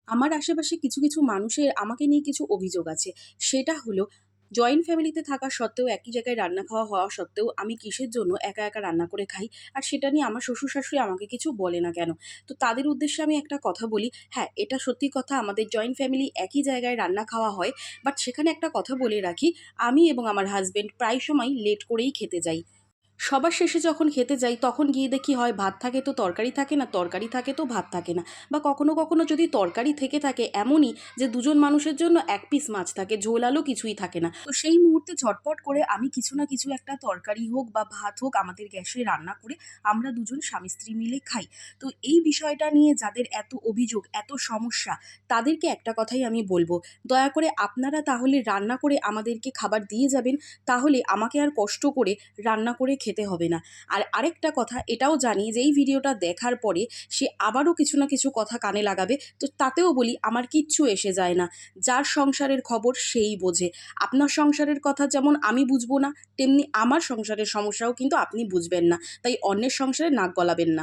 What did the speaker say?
আমার আশেপাশে কিছু, কিছু মানুষের আমাকে নিয়ে কিছু অভিযোগ আছে। সেটা হলো জয়েন্ট ফ্যামিলিতে থাকা সত্ত্বেও একই জায়গায় রান্না খাওয়া হওয়া সত্ত্বেও আমি কিসের জন্য একা, একা রান্না করে খাই। আর সেটা নিয়ে আমার শ্বশুর-শাশুড়ি আমাকে কিছু বলে না কেন? তো তাদের উদ্দেশ্যে আমি একটা কথা বলি, হ্যাঁ, এটা সত্যি কথা আমাদের জয়েন্ট ফ্যামিলি একই জায়গায় রান্না খাওয়া হয়। বাট সেখানে একটা কথা বলে রাখি, আমি এবং আমার হাসব্যান্ড প্রায় সময় লেট করেই খেতে যাই। সবার শেষে যখন খেতে যাই তখন গিয়ে দেখি হয় ভাত থাকে তো তরকারি থাকে না, তরকারি থাকে তো ভাত থাকে না। বা কখনো, কখনো যদি তরকারি থেকে থাকে এমনই যে ২ জন মানুষের জন্য ১ পিস মাছ থাকে, ঝোল আলু কিছুই থাকে না। তো সেই মুহূর্তে ঝটপট করে আমি কিছু না কিছু একটা তরকারি হোক বা ভাত হোক আমাদের গ্যাসে রান্না করে আমরা ২ জন স্বামী-স্ত্রী মিলে খাই। তো এই বিষয়টা নিয়ে যাদের এত অভিযোগ, এত সমস্যা তাদেরকে একটা কথাই আমি বলব, দয়া করে আপনারা তাহলে রান্না করে আমাদেরকে খাবার দিয়ে যাবেন। তাহলে আমাকে আর কষ্ট করে রান্না করে খেতে হবে না। আর আরেকটা কথা এটাও জানি যে এই ভিডিওটা দেখার পরে সে আবারও কিছু না কিছু কথা কানে লাগাবে। তো তাতেও বলি আমার কিচ্ছু এসে যায় না। যার সংসারের খবর সেই বোঝে। আপনার সংসারের কথা যেমন আমি বুঝবো না, তেমনি আমার সংসারের সমস্যাও কিন্তু আপনি বুঝবেন না। তাই অন্যের সংসারে নাক গলাবেন না।